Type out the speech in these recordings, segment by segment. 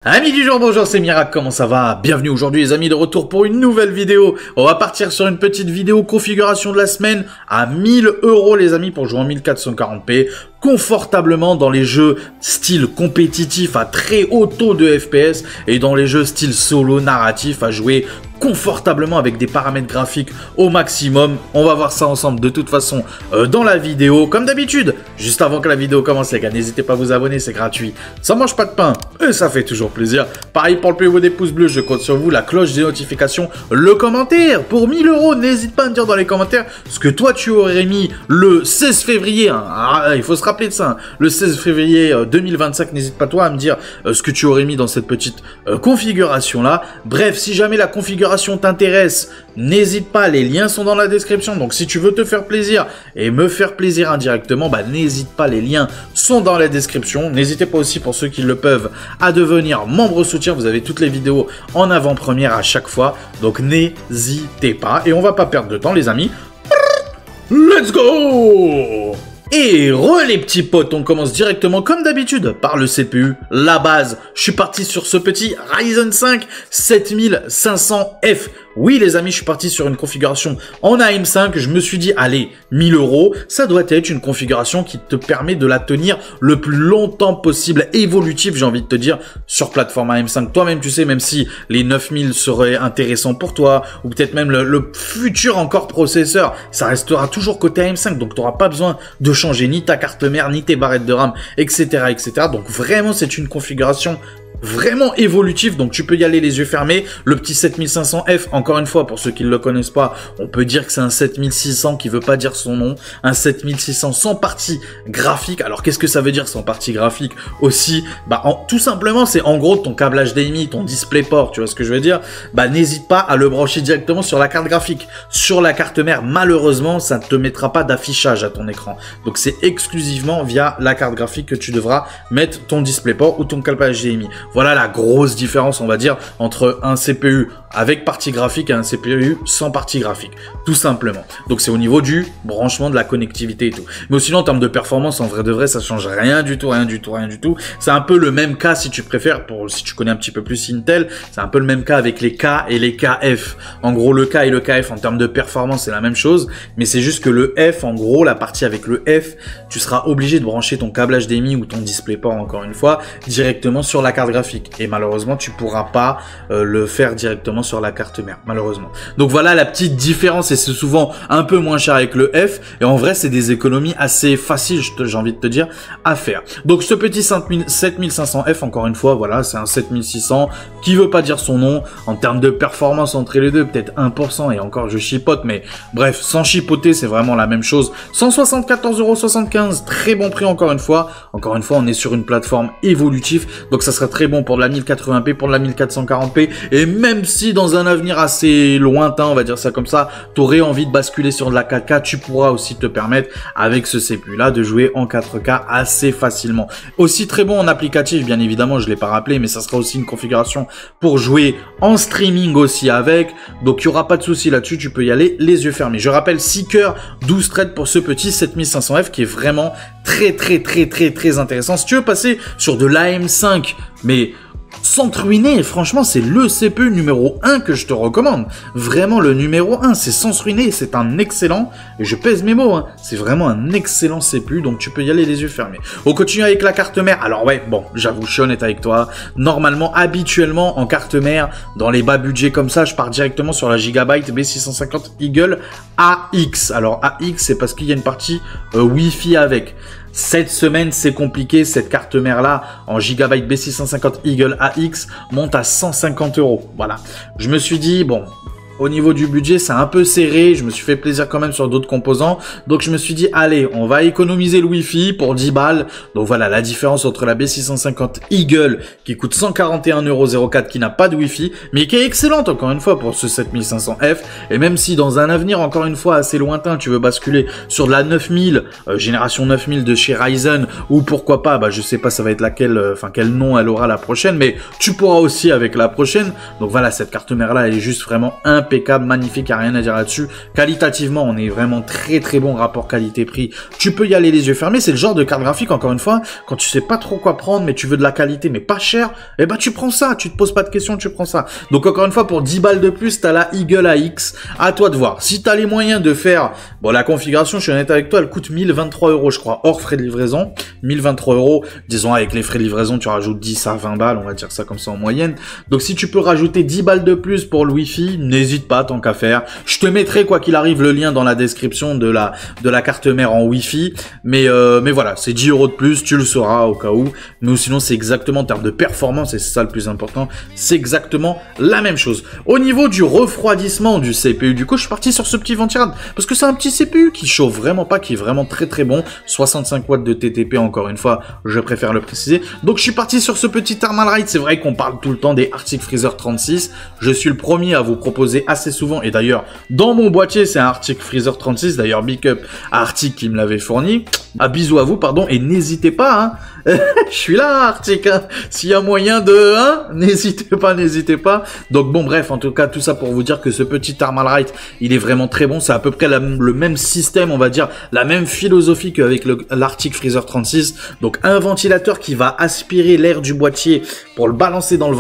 Amis du jour, bonjour, c'est Mirac, comment ça va? Bienvenue aujourd'hui les amis, de retour pour une nouvelle vidéo. On va partir sur une petite vidéo configuration de la semaine à 1000 € les amis pour jouer en 1440p confortablement dans les jeux style compétitif à très haut taux de FPS et dans les jeux style solo narratif à jouer confortablement avec des paramètres graphiques au maximum. On va voir ça ensemble de toute façon dans la vidéo. Comme d'habitude, juste avant que la vidéo commence les gars, n'hésitez pas à vous abonner, c'est gratuit. Ça mange pas de pain et ça fait toujours plaisir. Pareil pour le plus haut des pouces bleus, je compte sur vous, la cloche des notifications, le commentaire. Pour 1000 €, n'hésite pas à me dire dans les commentaires ce que toi tu aurais mis le 16 février. Il faut se rappeler de ça. Le 16 février 2025, n'hésite pas toi à me dire ce que tu aurais mis dans cette petite configuration là. Bref, si jamais la configuration t'intéresse, n'hésite pas, les liens sont dans la description. Donc si tu veux te faire plaisir et me faire plaisir indirectement, n'hésite pas, les liens sont dans la description. N'hésitez pas aussi, pour ceux qui le peuvent, à devenir membre soutien. Vous avez toutes les vidéos en avant-première à chaque fois. Donc n'hésitez pas. Et on va pas perdre de temps les amis. Let's go! Et les petits potes, on commence directement comme d'habitude par le CPU, la base. Je suis parti sur ce petit Ryzen 5 7500F. Oui les amis, je suis parti sur une configuration en AM5. Je me suis dit, allez, 1000 €, ça doit être une configuration qui te permet de la tenir le plus longtemps possible, évolutive, j'ai envie de te dire, sur plateforme AM5. Toi-même, tu sais, même si les 9000 seraient intéressants pour toi, ou peut-être même le futur encore processeur, ça restera toujours côté AM5, donc tu n'auras pas besoin de changer ni ta carte mère, ni tes barrettes de RAM, etc., etc. Donc vraiment, c'est une configuration vraiment évolutif, donc tu peux y aller les yeux fermés. Le petit 7500F, encore une fois, pour ceux qui ne le connaissent pas, on peut dire que c'est un 7600 qui veut pas dire son nom, un 7600 sans partie graphique. Alors qu'est-ce que ça veut dire sans partie graphique aussi? Tout simplement, c'est en gros ton câble HDMI, ton DisplayPort, tu vois ce que je veux dire? N'hésite pas à le brancher directement sur la carte graphique. Sur la carte mère, malheureusement, ça ne te mettra pas d'affichage à ton écran. Donc c'est exclusivement via la carte graphique que tu devras mettre ton DisplayPort ou ton câble HDMI. Voilà la grosse différence, on va dire, entre un CPU avec partie graphique et un CPU sans partie graphique, tout simplement. Donc c'est au niveau du branchement de la connectivité et tout. Mais aussi en termes de performance, en vrai de vrai, ça change rien du tout, rien du tout, rien du tout. C'est un peu le même cas, si tu préfères, si tu connais un petit peu plus Intel, c'est un peu le même cas avec les K et les KF. En gros, le K et le KF, en termes de performance, c'est la même chose, mais c'est juste que le F, en gros, la partie avec le F, tu seras obligé de brancher ton câble HDMI ou ton DisplayPort, encore une fois, directement sur la carte graphique. Et malheureusement, tu pourras pas le faire directement sur la carte mère, malheureusement. Donc voilà la petite différence, et c'est souvent un peu moins cher avec le F, et en vrai, c'est des économies assez faciles, j'ai envie de te dire, à faire. Donc ce petit 7500F, encore une fois, voilà, c'est un 7600 qui veut pas dire son nom. En termes de performance entre les deux, peut-être 1%, et encore je chipote, mais bref, sans chipoter, c'est vraiment la même chose. 174,75 €, très bon prix encore une fois. Encore une fois, on est sur une plateforme évolutive, donc ça sera très bon pour de la 1080p, pour de la 1440p, et même si dans un avenir assez lointain, on va dire ça comme ça, tu aurais envie de basculer sur de la 4K, tu pourras aussi te permettre avec ce CPU là de jouer en 4K assez facilement. Aussi très bon en applicatif, bien évidemment, je l'ai pas rappelé, mais ça sera aussi une configuration pour jouer en streaming aussi avec, donc il y aura pas de souci là-dessus, tu peux y aller les yeux fermés. Je rappelle 6 cœurs, 12 threads pour ce petit 7500F qui est vraiment très intéressant. Si tu veux passer sur de l'AM5, mais sans te ruiner, franchement, c'est le CPU numéro 1 que je te recommande. Vraiment, le numéro 1, c'est sans se ruiner, c'est un excellent, et je pèse mes mots, c'est vraiment un excellent CPU, donc tu peux y aller les yeux fermés. On continue avec la carte mère. Alors ouais, bon, j'avoue, je suis honnête avec toi. Normalement, habituellement, en carte mère, dans les bas budgets comme ça, je pars directement sur la Gigabyte B650 Eagle AX. Alors AX, c'est parce qu'il y a une partie Wi-Fi avec. Cette semaine, c'est compliqué. Cette carte mère-là, en Gigabyte B650 Eagle AX, monte à 150 €. Voilà. Je me suis dit, bon, au niveau du budget, c'est un peu serré. Je me suis fait plaisir quand même sur d'autres composants. Donc, je me suis dit, allez, on va économiser le Wi-Fi pour 10 balles. Donc, voilà la différence entre la B650 Eagle qui coûte 141,04 €, qui n'a pas de Wi-Fi, mais qui est excellente, encore une fois, pour ce 7500F. Et même si dans un avenir, encore une fois, assez lointain, tu veux basculer sur de la 9000, génération 9000 de chez Ryzen, ou pourquoi pas, je sais pas, ça va être laquelle, quel nom elle aura la prochaine, mais tu pourras aussi avec la prochaine. Donc, voilà, cette carte mère-là, elle est juste vraiment impeccable. impeccable, magnifique, y a rien à dire là-dessus. Qualitativement, on est vraiment très très bon rapport qualité-prix. Tu peux y aller les yeux fermés, c'est le genre de carte graphique, encore une fois, quand tu sais pas trop quoi prendre, mais tu veux de la qualité, mais pas cher, eh ben tu prends ça, tu te poses pas de questions, tu prends ça. Donc encore une fois, pour 10 balles de plus, t'as la Eagle AX, à toi de voir. Si t'as les moyens de faire, bon la configuration, je suis honnête avec toi, elle coûte 1023 €, je crois, hors frais de livraison, 1023 €, disons avec les frais de livraison, tu rajoutes 10 à 20 balles, on va dire ça comme ça en moyenne. Donc si tu peux rajouter 10 balles de plus pour le Wi-Fi, n'hésite pas, tant qu'à faire. Je te mettrai, quoi qu'il arrive, le lien dans la description de la carte mère en Wi-Fi, mais voilà, c'est 10 € de plus, tu le sauras au cas où, mais sinon c'est exactement en termes de performance, et c'est ça le plus important, c'est exactement la même chose. Au niveau du refroidissement du CPU, du coup, je suis parti sur ce petit ventirad, parce que c'est un petit CPU qui chauffe vraiment pas, qui est vraiment très très bon, 65 watts de TTP, encore une fois, je préfère le préciser. Donc je suis parti sur ce petit Thermalright. C'est vrai qu'on parle tout le temps des Arctic Freezer 36, je suis le premier à vous proposer assez souvent, et d'ailleurs, dans mon boîtier, c'est un Arctic Freezer 36, d'ailleurs, big up à Arctic qui me l'avait fourni. Ah, bisous à vous, pardon, et n'hésitez pas, hein. Je suis là, Arctic, hein. S'il y a moyen de, hein, n'hésitez pas. Donc bon, bref, en tout cas, tout ça pour vous dire que ce petit Thermalright, il est vraiment très bon. C'est à peu près le même système, on va dire, la même philosophie qu'avec l'Arctic Freezer 36. Donc un ventilateur qui va aspirer l'air du boîtier pour le balancer dans le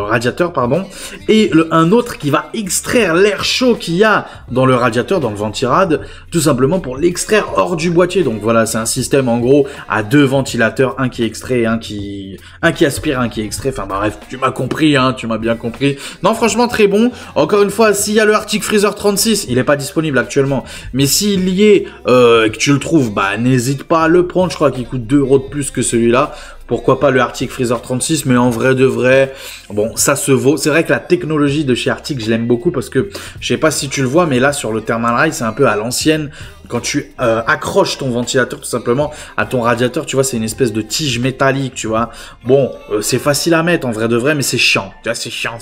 radiateur, pardon, et un autre qui va extraire l'air chaud qu'il y a dans le radiateur, dans le ventirad, tout simplement pour l'extraire hors du boîtier. Donc voilà, c'est un système en gros à deux ventilateurs, un qui extrait et un qui aspire, un qui extrait. Enfin bref, tu m'as compris, hein, tu m'as bien compris. Non, franchement très bon. Encore une fois, s'il y a le Arctic Freezer 36, il est pas disponible actuellement, mais s'il y est et que tu le trouves, bah n'hésite pas à le prendre. Je crois qu'il coûte 2 € de plus que celui-là. Pourquoi pas le Arctic Freezer 36, mais en vrai de vrai, bon, ça se vaut. C'est vrai que la technologie de chez Arctic, je l'aime beaucoup parce que, je sais pas si tu le vois, mais là, sur le Thermalright, c'est un peu à l'ancienne. Quand tu accroches ton ventilateur, tout simplement, à ton radiateur, tu vois, c'est une espèce de tige métallique, tu vois. Bon, c'est facile à mettre, en vrai de vrai, mais c'est chiant. Tu vois, c'est chiant,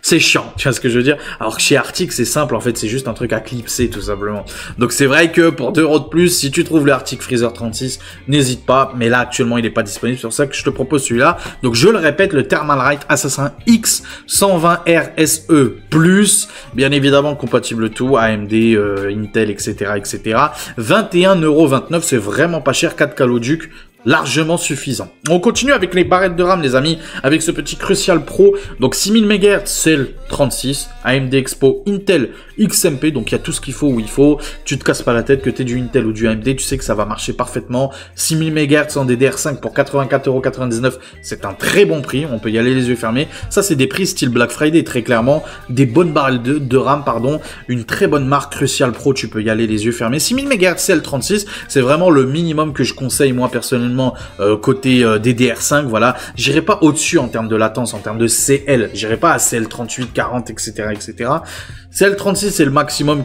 c'est chiant, tu vois ce que je veux dire. Alors que chez Arctic, c'est simple, en fait, c'est juste un truc à clipser, tout simplement. Donc c'est vrai que pour 2 € de plus, si tu trouves le Arctic Freezer 36, n'hésite pas, mais là, actuellement, il est pas disponible. C'est pour ça que je te propose celui-là. Donc je le répète, le Thermalright Assassin X 120 RSE+, bien évidemment compatible tout, AMD, Intel, etc., etc. 21,29 €, c'est vraiment pas cher, 4 caloducs, largement suffisant. On continue avec les barrettes de RAM, les amis, avec ce petit Crucial Pro. Donc 6000 MHz, c'est le 36, AMD Expo, Intel XMP, donc il y a tout ce qu'il faut où il faut. Tu te casses pas la tête, que tu es du Intel ou du AMD, tu sais que ça va marcher parfaitement. 6000 MHz en DDR5 pour 84,99 €, c'est un très bon prix, on peut y aller les yeux fermés. Ça, c'est des prix style Black Friday, très clairement. Des bonnes barrettes de RAM, pardon. Une très bonne marque Crucial Pro, tu peux y aller les yeux fermés. 6000 MHz, c'est le 36, c'est vraiment le minimum que je conseille, moi, personnellement, côté DDR5, voilà. J'irai pas au-dessus en termes de latence, en termes de CL. J'irai pas à CL 38, 40, etc., etc. CL36, c'est le maximum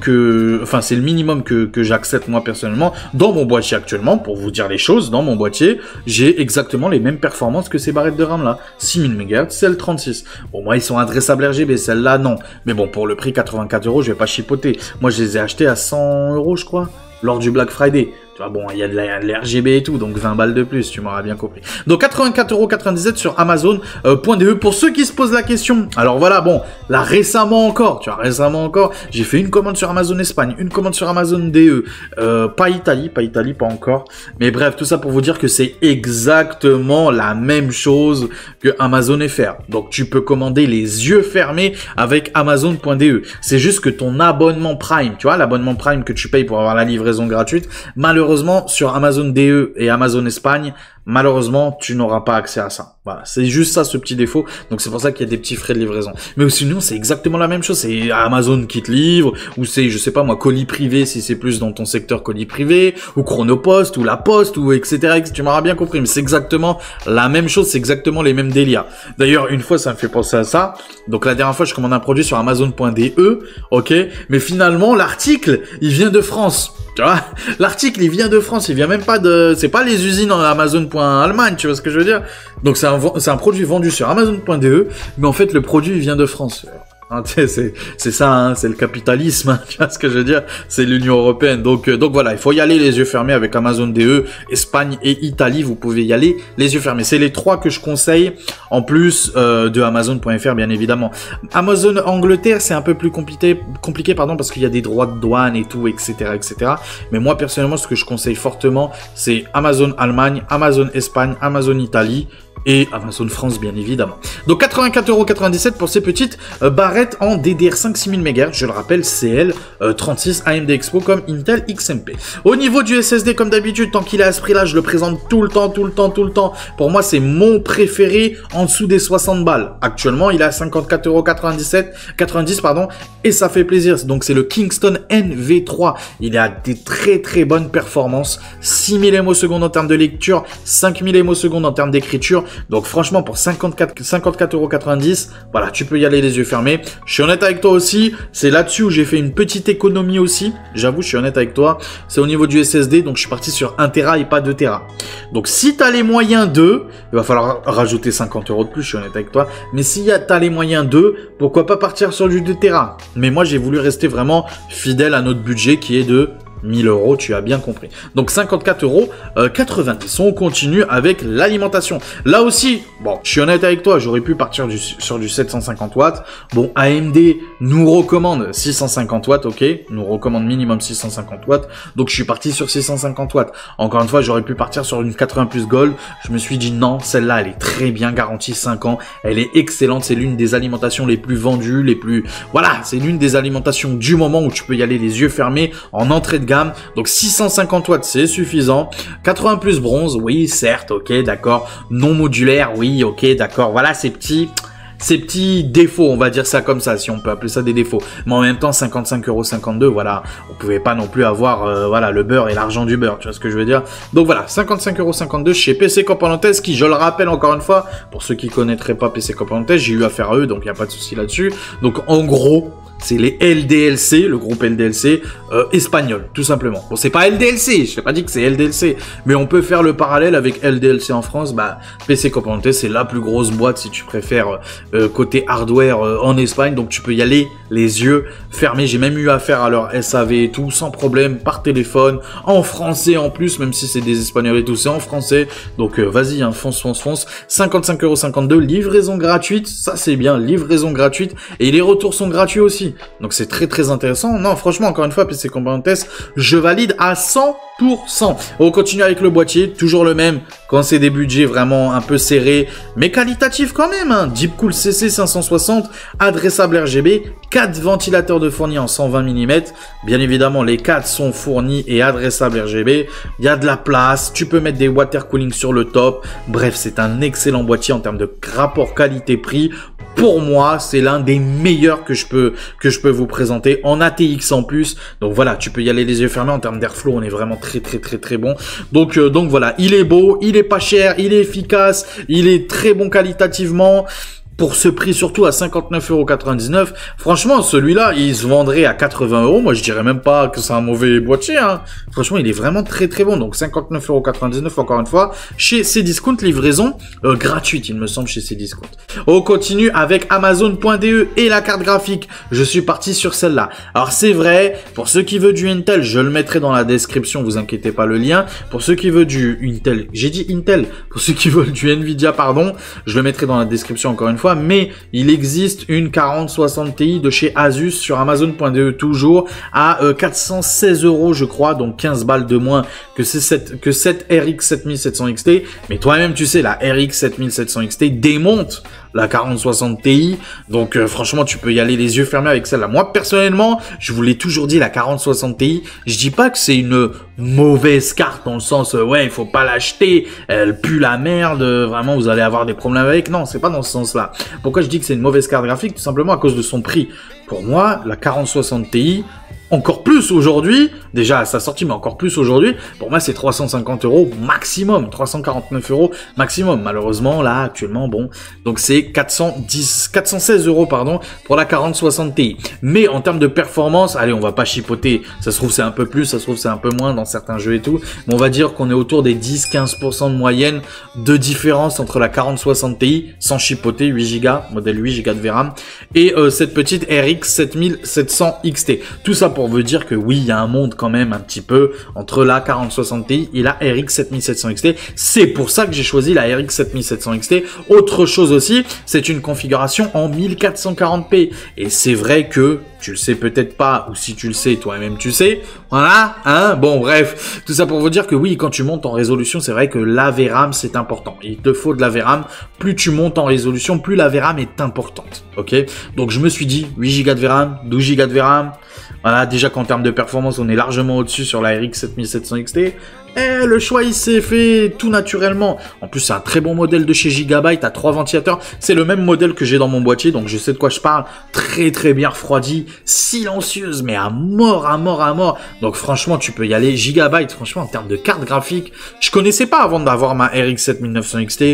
c'est le minimum que j'accepte moi personnellement dans mon boîtier actuellement. Pour vous dire les choses, dans mon boîtier, j'ai exactement les mêmes performances que ces barrettes de RAM là. 6000 MHz, CL36. Bon, moi, ils sont adressables RGB, celle-là, non. Mais bon, pour le prix 84 €, je vais pas chipoter. Moi, je les ai achetés à 100 €, je crois, lors du Black Friday. Tu vois, bon, il y a de l'RGB et tout, donc 20 balles de plus, tu m'auras bien compris. Donc 84,97 € sur Amazon.de. Pour ceux qui se posent la question, alors voilà, bon, là récemment encore, j'ai fait une commande sur Amazon Espagne, une commande sur Amazon DE, pas Italie, pas encore. Mais bref, tout ça pour vous dire que c'est exactement la même chose que Amazon FR. Donc tu peux commander les yeux fermés avec Amazon.de. C'est juste que ton abonnement Prime, tu vois, l'abonnement Prime que tu payes pour avoir la livraison gratuite, malheureusement, sur Amazon DE et Amazon Espagne, malheureusement, tu n'auras pas accès à ça. Voilà, c'est juste ça, ce petit défaut. Donc, c'est pour ça qu'il y a des petits frais de livraison. Mais sinon, c'est exactement la même chose. C'est Amazon qui te livre, ou c'est, je sais pas moi, colis privé, si c'est plus dans ton secteur colis privé, ou Chronopost, ou La Poste, ou etc. Tu m'auras bien compris. Mais c'est exactement la même chose, c'est exactement les mêmes délires. D'ailleurs, une fois, ça me fait penser à ça. Donc, la dernière fois, je commande un produit sur Amazon.de, ok? Mais finalement, l'article, il vient de France. Tu vois, l'article, il vient de France, il vient même pas c'est pas les usines en Amazon.Allemagne, tu vois ce que je veux dire? Donc c'est un produit vendu sur Amazon.de, mais en fait, le produit, il vient de France. Hein, c'est ça, hein, c'est le capitalisme, hein, tu vois ce que je veux dire? C'est l'Union Européenne. Donc voilà, il faut y aller les yeux fermés avec Amazon DE, Espagne et Italie. Vous pouvez y aller les yeux fermés. C'est les trois que je conseille, en plus de Amazon.fr, bien évidemment. Amazon Angleterre, c'est un peu plus compliqué pardon, parce qu'il y a des droits de douane et tout, etc., etc. Mais moi, personnellement, ce que je conseille fortement, c'est Amazon Allemagne, Amazon Espagne, Amazon Italie, et Amazon France, bien évidemment. Donc 84,97 € pour ces petites barrettes en DDR5 6000 MHz. Je le rappelle, CL36 AMD Expo comme Intel XMP. Au niveau du SSD, comme d'habitude, tant qu'il est à ce prix-là, je le présente tout le temps. Pour moi, c'est mon préféré en dessous des 60 balles. Actuellement, il est à 54,90 pardon, et ça fait plaisir. Donc c'est le Kingston NV3. Il a des très bonnes performances. 6000 ms en termes de lecture, 5000 ms en termes d'écriture. Donc franchement, pour 54,90 €, voilà, tu peux y aller les yeux fermés. Je suis honnête avec toi aussi, c'est là-dessus où j'ai fait une petite économie aussi. J'avoue, je suis honnête avec toi. C'est au niveau du SSD, donc je suis parti sur 1 Tera et pas 2 Tera. Donc si tu as les moyens de, il va falloir rajouter 50 € de plus, je suis honnête avec toi. Mais si tu as les moyens de, pourquoi pas partir sur du 2 Tera. Mais moi, j'ai voulu rester vraiment fidèle à notre budget qui est de 1000 €, tu as bien compris. Donc 54,90 €. On continue avec l'alimentation. Là aussi, bon, je suis honnête avec toi, j'aurais pu partir sur du 750 watts. Bon, AMD nous recommande 650 watts, ok, nous recommande minimum 650 watts. Donc je suis parti sur 650 watts. Encore une fois, j'aurais pu partir sur une 80 plus Gold. Je me suis dit non, celle-là, elle est très bien garantie 5 ans. Elle est excellente. C'est l'une des alimentations les plus vendues, les plus... Voilà, c'est l'une des alimentations du moment où tu peux y aller les yeux fermés en entrée de gamme. Donc 650 watts, c'est suffisant. 80 plus bronze, oui, certes, ok, d'accord. Non modulaire, oui, ok, d'accord. Voilà ces petits défauts, on va dire ça comme ça, si on peut appeler ça des défauts. Mais en même temps, 55,52 €, voilà, on pouvait pas non plus avoir, voilà, le beurre et l'argent du beurre, tu vois ce que je veux dire. Donc voilà, 55,52 € chez PC Componentes, qui, je le rappelle encore une fois, pour ceux qui connaîtraient pas PC Componentes, j'ai eu affaire à eux, donc il n'y a pas de souci là-dessus. Donc en gros, c'est les LDLC, le groupe LDLC espagnol, tout simplement. Bon, c'est pas LDLC, je t'ai pas dit que c'est LDLC, mais on peut faire le parallèle avec LDLC en France. Bah, PC Componentes, c'est la plus grosse boîte, si tu préfères, côté hardware en Espagne, donc tu peux y aller les yeux fermés. J'ai même eu affaire à leur SAV et tout, sans problème, par téléphone, en français en plus, même si c'est des Espagnols et tout, c'est en français. Donc vas-y, hein, fonce. 55,52 €, livraison gratuite, ça c'est bien, livraison gratuite, et les retours sont gratuits aussi. Donc c'est très intéressant. Non, franchement, encore une fois, PC Componentes, je valide à 100%. On continue avec le boîtier, toujours le même, quand c'est des budgets vraiment un peu serrés, mais qualitatifs quand même, hein. Deepcool CC 560, adressable RGB, 4 ventilateurs de fournis en 120 mm. Bien évidemment, les 4 sont fournis et adressables RGB. Il y a de la place, tu peux mettre des water cooling sur le top. Bref, c'est un excellent boîtier en termes de rapport qualité-prix. Pour moi, c'est l'un des meilleurs que je peux vous présenter en ATX en plus. Donc voilà, tu peux y aller les yeux fermés. En termes d'airflow, on est vraiment très bon. Donc voilà, il est beau, il est pas cher, il est efficace, il est très bon qualitativement. Pour ce prix, surtout à 59,99 €, franchement, celui-là, il se vendrait à 80 €. Moi, je dirais même pas que c'est un mauvais boîtier, hein. Franchement, il est vraiment très bon. Donc, 59,99 € encore une fois, chez Cdiscount, livraison gratuite, il me semble, chez Cdiscount. On continue avec Amazon.de et la carte graphique. Je suis parti sur celle-là. Alors, c'est vrai, pour ceux qui veulent du Intel, je le mettrai dans la description, vous inquiétez pas le lien. Pour ceux qui veulent du Intel, j'ai dit Intel. Pour ceux qui veulent du Nvidia, pardon, je le mettrai dans la description encore une fois. Mais il existe une 4060 Ti de chez Asus sur Amazon.de toujours à 416 € je crois, donc 15 balles de moins que cette RX 7700 XT. Mais toi-même tu sais, la RX 7700 XT démonte la 4060 Ti, donc franchement tu peux y aller les yeux fermés avec celle-là. Moi personnellement, je vous l'ai toujours dit, la 4060 Ti, je dis pas que c'est une mauvaise carte dans le sens ouais il faut pas l'acheter, elle pue la merde, vraiment vous allez avoir des problèmes avec. Non, c'est pas dans ce sens-là. Pourquoi je dis que c'est une mauvaise carte graphique? Tout simplement à cause de son prix. Pour moi, la 4060 Ti, encore plus aujourd'hui, déjà à sa sortie, mais encore plus aujourd'hui, pour moi c'est 350 € maximum, 349 € maximum. Malheureusement, là, actuellement, bon, donc c'est 416 € pardon, pour la 4060 Ti. Mais en termes de performance, allez, on va pas chipoter, ça se trouve c'est un peu plus, ça se trouve c'est un peu moins dans certains jeux et tout, mais on va dire qu'on est autour des 10-15% de moyenne de différence entre la 4060 Ti, sans chipoter, 8 Go, modèle 8 Go de VRAM, et cette petite RX 7700 XT. Tout ça pour vous dire que oui, il y a un monde quand même un petit peu entre la 4060 Ti et la RX 7700 XT. C'est pour ça que j'ai choisi la RX 7700 XT. Autre chose aussi, c'est une configuration en 1440p. Et c'est vrai que tu le sais peut-être pas, ou si tu le sais, toi-même tu sais. Voilà, hein. Bon, bref, tout ça pour vous dire que oui, quand tu montes en résolution, c'est vrai que la VRAM, c'est important. Il te faut de la VRAM. Plus tu montes en résolution, plus la VRAM est importante. Ok? Donc, je me suis dit, 8 Go de VRAM, 12 Go de VRAM. Voilà, déjà qu'en termes de performance, on est largement au-dessus sur la RX 7700 XT. Et le choix, il s'est fait tout naturellement. En plus, c'est un très bon modèle de chez Gigabyte, à 3 ventilateurs. C'est le même modèle que j'ai dans mon boîtier, donc je sais de quoi je parle. Très très bien refroidi, silencieuse, mais à mort, à mort, à mort. Donc franchement, tu peux y aller. Gigabyte, franchement, en termes de carte graphique, je connaissais pas avant d'avoir ma RX 7900 XT.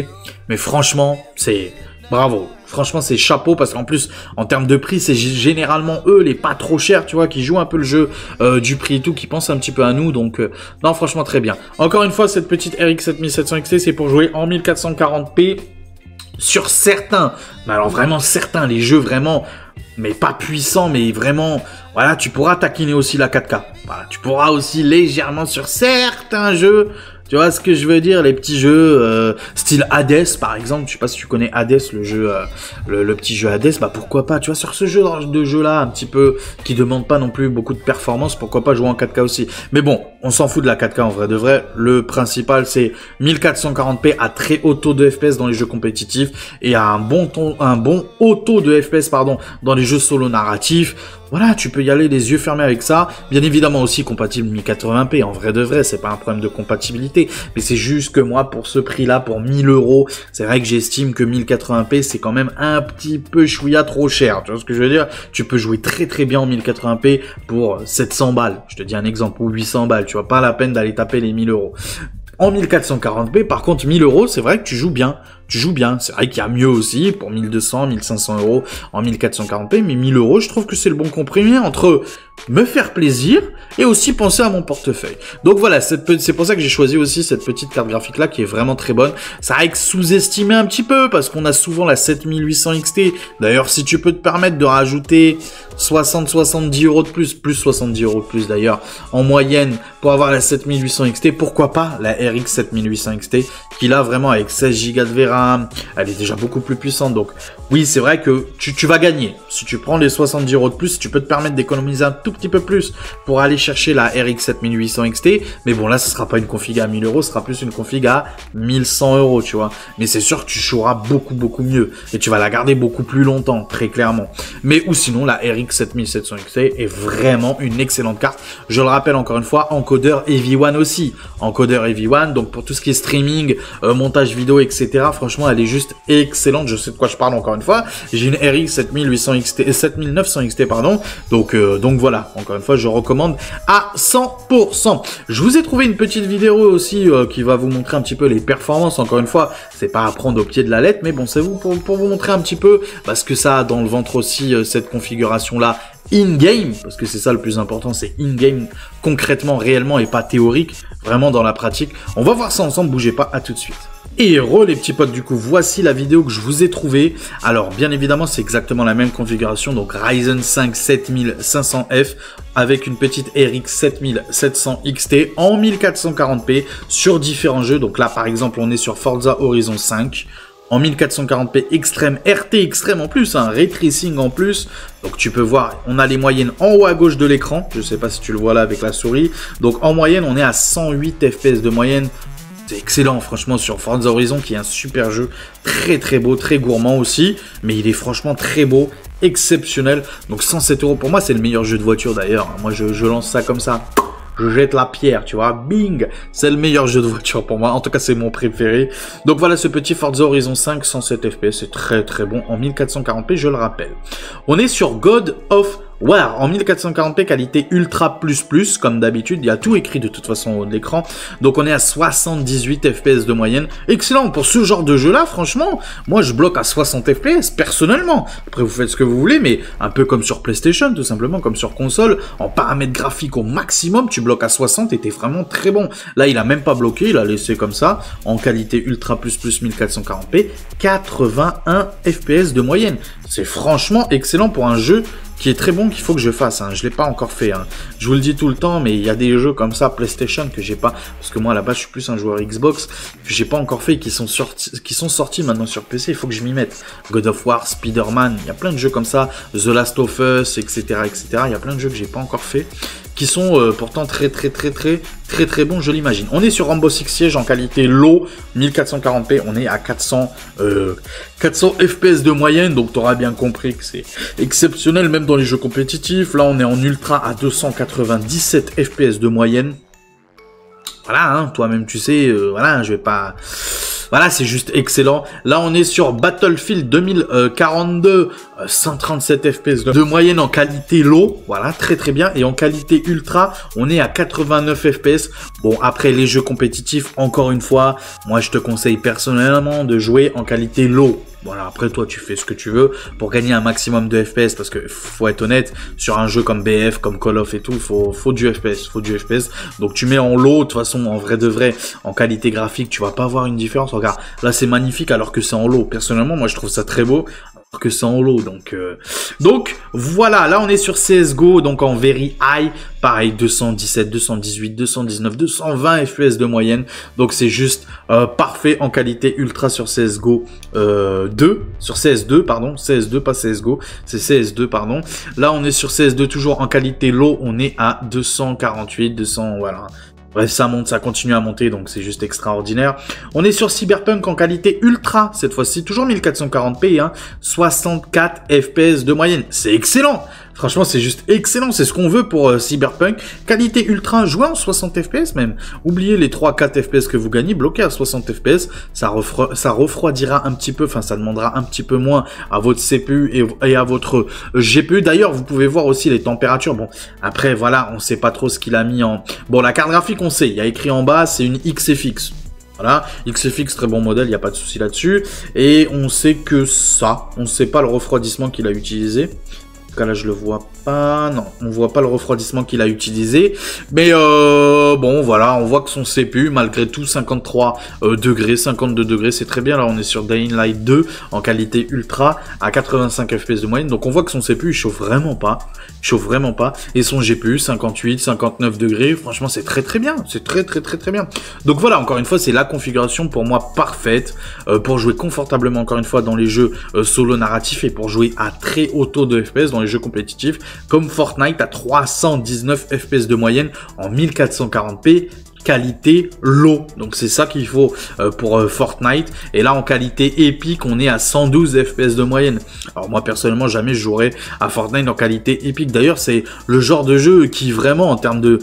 Mais franchement, c'est bravo. Franchement, c'est chapeau parce qu'en plus, en termes de prix, c'est généralement eux, les pas trop chers, tu vois, qui jouent un peu le jeu du prix et tout, qui pensent un petit peu à nous. Donc, non, franchement, très bien. Encore une fois, cette petite RX 7700 XT, c'est pour jouer en 1440p sur certains, mais alors vraiment certains, les jeux vraiment, mais pas puissants, mais vraiment, voilà, tu pourras taquiner aussi la 4K. Voilà, tu pourras aussi légèrement sur certains jeux. Tu vois ce que je veux dire, les petits jeux style Hades par exemple, je sais pas si tu connais Hades, le jeu, le petit jeu Hades, bah pourquoi pas, tu vois, sur ce jeu de jeu là, un petit peu, qui demande pas non plus beaucoup de performance, pourquoi pas jouer en 4K aussi. Mais bon, on s'en fout de la 4K en vrai de vrai, le principal c'est 1440p à très haut taux de FPS dans les jeux compétitifs, et à un bon haut taux de FPS pardon, dans les jeux solo narratifs. Voilà, tu peux y aller les yeux fermés avec ça. Bien évidemment aussi compatible 1080p, en vrai de vrai, c'est pas un problème de compatibilité. Mais c'est juste que moi, pour ce prix-là, pour 1000 €, c'est vrai que j'estime que 1080p, c'est quand même un petit peu chouïa trop cher. Tu vois ce que je veux dire? Tu peux jouer très très bien en 1080p pour 700 balles. Je te dis un exemple, ou 800 balles. Tu vois, pas la peine d'aller taper les 1000 €. En 1440p, par contre, 1000 €, c'est vrai que tu joues bien. Tu joues bien. C'est vrai qu'il y a mieux aussi pour 1200, 1500 € en 1440p, mais 1000 €, je trouve que c'est le bon comprimé entre me faire plaisir et aussi penser à mon portefeuille. Donc voilà, c'est pour ça que j'ai choisi aussi cette petite carte graphique là qui est vraiment très bonne. Ça a sous-estimé un petit peu parce qu'on a souvent la 7800 XT. D'ailleurs, si tu peux te permettre de rajouter 60-70 € de plus 70 € de plus d'ailleurs, en moyenne pour avoir la 7800 XT, pourquoi pas la RX 7800 XT qui là vraiment avec 16 Go de VRAM, elle est déjà beaucoup plus puissante. Donc oui, c'est vrai que tu vas gagner. Si tu prends les 70 € de plus, tu peux te permettre d'économiser un tout petit peu plus pour aller chercher la RX 7800 XT. Mais bon, là, ce sera pas une config à 1000 €, ce sera plus une config à 1100 €, tu vois. Mais c'est sûr que tu joueras beaucoup mieux et tu vas la garder beaucoup plus longtemps, très clairement. Mais ou sinon, la RX 7700 XT est vraiment une excellente carte. Je le rappelle encore une fois, encodeur EV1 aussi. Encodeur EV1, donc pour tout ce qui est streaming, montage vidéo, etc. Franchement, elle est juste excellente. Je sais de quoi je parle encore une fois. J'ai une RX 7800 XT, 7900 XT, pardon. Donc voilà. Encore une fois, je recommande à 100%. Je vous ai trouvé une petite vidéo aussi qui va vous montrer un petit peu les performances. Encore une fois, c'est pas à prendre au pied de la lettre, mais bon, c'est vous pour vous montrer un petit peu parce que ça a dans le ventre aussi cette configuration là in-game, parce que c'est ça le plus important, c'est in-game, concrètement, réellement et pas théorique, vraiment dans la pratique. On va voir ça ensemble, bougez pas, à tout de suite. Et les petits potes, du coup, voici la vidéo que je vous ai trouvée. Alors, bien évidemment, c'est exactement la même configuration, donc Ryzen 5 7500F avec une petite RX 7700 XT en 1440p sur différents jeux. Donc là, par exemple, on est sur Forza Horizon 5. En 1440p extrême, RT extrême en plus, un ray tracing en plus. Donc tu peux voir, on a les moyennes en haut à gauche de l'écran. Je sais pas si tu le vois là avec la souris. Donc en moyenne, on est à 108 FPS de moyenne. C'est excellent, franchement, sur Forza Horizon, qui est un super jeu, très beau, très gourmand aussi. Mais il est franchement très beau, exceptionnel. Donc 107 € pour moi, c'est le meilleur jeu de voiture d'ailleurs. Moi, je lance ça comme ça. Je jette la pierre, tu vois, bing, c'est le meilleur jeu de voiture pour moi, en tout cas c'est mon préféré. Donc voilà ce petit Forza Horizon 5 107 FPS, c'est très bon en 1440p, je le rappelle. On est sur God of War en 1440p, qualité ultra plus, comme d'habitude, il y a tout écrit de toute façon au haut de l'écran. Donc on est à 78 FPS de moyenne. Excellent pour ce genre de jeu-là, franchement. Moi, je bloque à 60 FPS, personnellement. Après, vous faites ce que vous voulez, mais un peu comme sur PlayStation, tout simplement, comme sur console. En paramètres graphiques au maximum, tu bloques à 60 et t'es vraiment très bon. Là, il a même pas bloqué, il a laissé comme ça. En qualité ultra plus 1440p, 81 FPS de moyenne. C'est franchement excellent pour un jeu qui est très bon, qu'il faut que je fasse. Je l'ai pas encore fait. Je vous le dis tout le temps, mais il y a des jeux comme ça PlayStation que j'ai pas, parce que moi là-bas je suis plus un joueur Xbox, que j'ai pas encore fait, qui sont sortis maintenant sur PC. Il faut que je m'y mette. God of War, Spider-Man, il y a plein de jeux comme ça, The Last of Us, etc., etc. Il y a plein de jeux que j'ai pas encore fait, qui sont pourtant très bons, je l'imagine. On est sur Rainbow Six Siege en qualité low, 1440p, on est à 400 FPS de moyenne, donc t'auras bien compris que c'est exceptionnel même dans les jeux compétitifs. Là on est en ultra à 297 FPS de moyenne. Voilà, toi-même tu sais, voilà, je vais pas... Voilà, c'est juste excellent. Là, on est sur Battlefield 2042, 137 FPS de moyenne en qualité low. Voilà, très bien. Et en qualité ultra, on est à 89 FPS. Bon, après les jeux compétitifs, encore une fois, moi, je te conseille personnellement de jouer en qualité low. Voilà, après toi tu fais ce que tu veux pour gagner un maximum de FPS, parce que faut être honnête, sur un jeu comme BF, comme Call of et tout, faut du FPS, donc tu mets en low, de toute façon en vrai de vrai, en qualité graphique, tu vas pas voir une différence. Regarde, là c'est magnifique alors que c'est en low. Personnellement, moi je trouve ça très beau que c'est en low, donc voilà, là on est sur CSGO, donc en very high, pareil, 217, 218, 219, 220 FPS de moyenne, donc c'est juste parfait en qualité ultra sur CSGO 2, sur CS2, pardon, CS2, pas CSGO, c'est CS2, pardon, là on est sur CS2 toujours en qualité low, on est à 248, 200, voilà. Bref, ça monte, ça continue à monter, donc c'est juste extraordinaire. On est sur Cyberpunk en qualité ultra, cette fois-ci, toujours 1440p, 64 FPS de moyenne. C'est excellent! Franchement, c'est juste excellent, c'est ce qu'on veut pour Cyberpunk. Qualité ultra, jouer en 60 FPS même. Oubliez les 3-4 FPS que vous gagnez, bloquez à 60 FPS, ça refroidira un petit peu, enfin ça demandera un petit peu moins à votre CPU et à votre GPU. D'ailleurs, vous pouvez voir aussi les températures. Bon, après voilà, on sait pas trop ce qu'il a mis en... Bon, la carte graphique, on sait, il y a écrit en bas, c'est une XFX. Voilà, XFX, très bon modèle, il n'y a pas de souci là-dessus. Et on sait que ça, on ne sait pas le refroidissement qu'il a utilisé. En tout cas là je le vois pas, non, on voit pas le refroidissement qu'il a utilisé, mais bon voilà, on voit que son CPU malgré tout 53 degrés, 52 degrés, c'est très bien. Là on est sur Dying Light 2 en qualité ultra à 85 FPS de moyenne, donc on voit que son CPU il chauffe vraiment pas, et son GPU 58, 59 degrés, franchement c'est très bien, c'est très bien. Donc voilà, encore une fois c'est la configuration pour moi parfaite pour jouer confortablement encore une fois dans les jeux solo narratifs et pour jouer à très haut taux de FPS dans les jeux compétitifs comme Fortnite à 319 FPS de moyenne en 1440p qualité low. Donc c'est ça qu'il faut pour Fortnite. Et là en qualité épique on est à 112 FPS de moyenne. Alors moi personnellement jamais je jouerais à Fortnite en qualité épique. D'ailleurs c'est le genre de jeu qui vraiment en termes de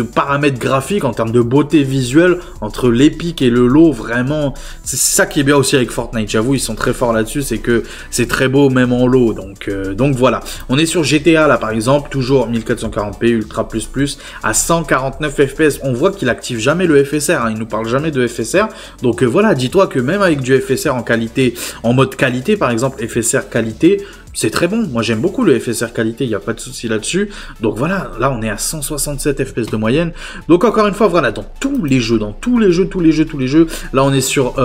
paramètres graphiques, en termes de beauté visuelle, entre l'épique et le low, vraiment c'est ça qui est bien aussi avec Fortnite. J'avoue ils sont très forts là-dessus, c'est que c'est très beau même en low. Donc voilà. On est sur GTA là par exemple, toujours 1440p ultra plus à 149 FPS. On voit qu'il active jamais le FSR, il nous parle jamais de FSR, donc voilà, dis-toi que même avec du FSR en qualité, en mode qualité par exemple, FSR qualité, c'est très bon. Moi j'aime beaucoup le FSR qualité, il n'y a pas de souci là-dessus. Donc voilà, là on est à 167 FPS de moyenne. Donc encore une fois, voilà, dans tous les jeux, là on est sur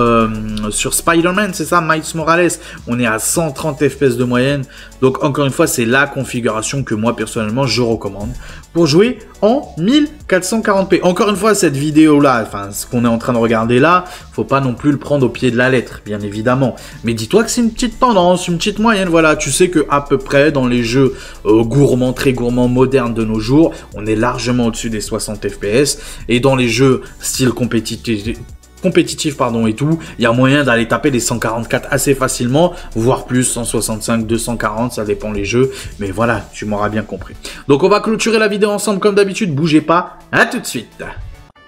Spider-Man, c'est ça, Miles Morales, on est à 130 FPS de moyenne. Donc encore une fois, c'est la configuration que moi personnellement je recommande pour jouer en 1440p. Encore une fois, cette vidéo-là, enfin ce qu'on est en train de regarder là, faut pas non plus le prendre au pied de la lettre, bien évidemment. Mais dis-toi que c'est une petite tendance, une petite moyenne, voilà, tu sais que à peu près dans les jeux gourmands, très gourmands, modernes de nos jours, on est largement au-dessus des 60 FPS. Et dans les jeux style compétitif pardon et tout, il y a moyen d'aller taper les 144 assez facilement, voire plus, 165, 240, ça dépend les jeux, mais voilà, tu m'auras bien compris. Donc on va clôturer la vidéo ensemble comme d'habitude, bougez pas, à tout de suite.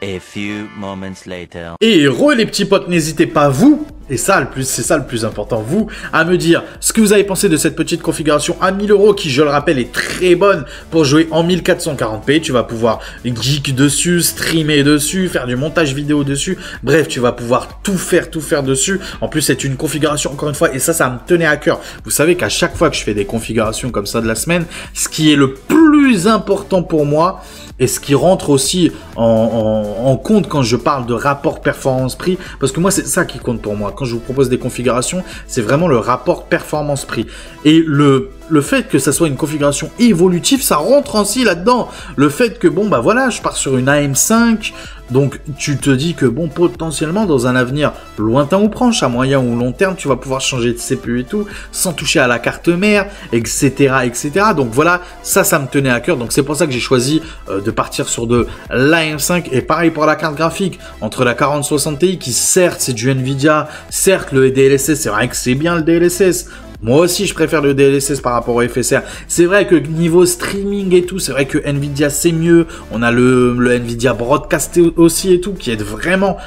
A few moments later. Et les petits potes, n'hésitez pas vous Et ça, c'est ça le plus important. Vous, à me dire ce que vous avez pensé de cette petite configuration à 1000 € qui, je le rappelle, est très bonne pour jouer en 1440p. Tu vas pouvoir geek dessus, streamer dessus, faire du montage vidéo dessus. Bref, tu vas pouvoir tout faire dessus. En plus, c'est une configuration, encore une fois, et ça me tenait à cœur. Vous savez qu'à chaque fois que je fais des configurations comme ça de la semaine, ce qui est le plus important pour moi, et ce qui rentre aussi en compte quand je parle de rapport performance-prix, parce que moi, c'est ça qui compte pour moi. Quand je vous propose des configurations, c'est vraiment le rapport performance-prix. Et le fait que ça soit une configuration évolutive, ça rentre aussi là-dedans. Le fait que, bon, bah voilà, je pars sur une AM5, donc tu te dis que, bon, potentiellement, dans un avenir lointain ou proche, à moyen ou long terme, tu vas pouvoir changer de CPU et tout, sans toucher à la carte mère, etc., etc. Donc voilà, ça me tenait à cœur. Donc c'est pour ça que j'ai choisi de partir sur de l'AM5. Et pareil pour la carte graphique, entre la 4060 Ti, qui certes, c'est du Nvidia, certes, le DLSS, c'est vrai que c'est bien le DLSS. Moi aussi, je préfère le DLSS par rapport au FSR. C'est vrai que niveau streaming et tout, c'est vrai que Nvidia, c'est mieux. On a le Nvidia Broadcast aussi et tout, qui aide vraiment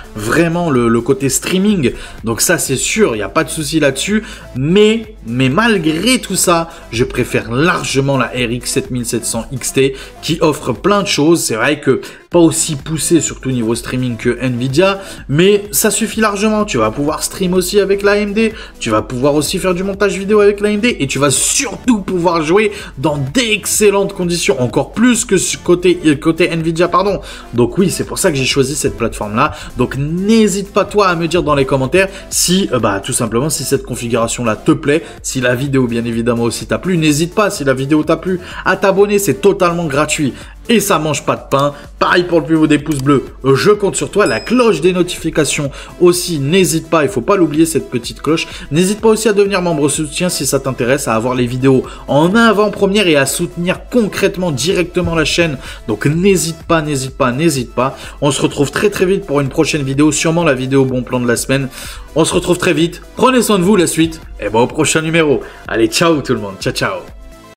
le côté streaming. Donc ça, c'est sûr, il n'y a pas de souci là-dessus. Mais malgré tout ça, je préfère largement la RX 7700 XT, qui offre plein de choses. C'est vrai que pas aussi poussé, surtout niveau streaming, que Nvidia, mais ça suffit largement. Tu vas pouvoir stream aussi avec l'AMD, tu vas pouvoir aussi faire du montage vidéo avec l'AMD, et tu vas surtout pouvoir jouer dans d'excellentes conditions, encore plus que côté Nvidia, pardon. Donc oui, c'est pour ça que j'ai choisi cette plateforme-là. Donc n'hésite pas, toi, à me dire dans les commentaires si, tout simplement, si cette configuration-là te plaît, si la vidéo, bien évidemment, aussi t'a plu. N'hésite pas, si la vidéo t'a plu, à t'abonner, c'est totalement gratuit. Et ça mange pas de pain. Pareil pour le plus beau des pouces bleus, je compte sur toi. La cloche des notifications aussi, n'hésite pas, il faut pas l'oublier, cette petite cloche. N'hésite pas aussi à devenir membre soutien si ça t'intéresse, à avoir les vidéos en avant-première et à soutenir concrètement, directement la chaîne. Donc n'hésite pas. On se retrouve très vite pour une prochaine vidéo, sûrement la vidéo bon plan de la semaine. On se retrouve très vite. Prenez soin de vous, la suite. Et au prochain numéro. Allez, ciao tout le monde. Ciao.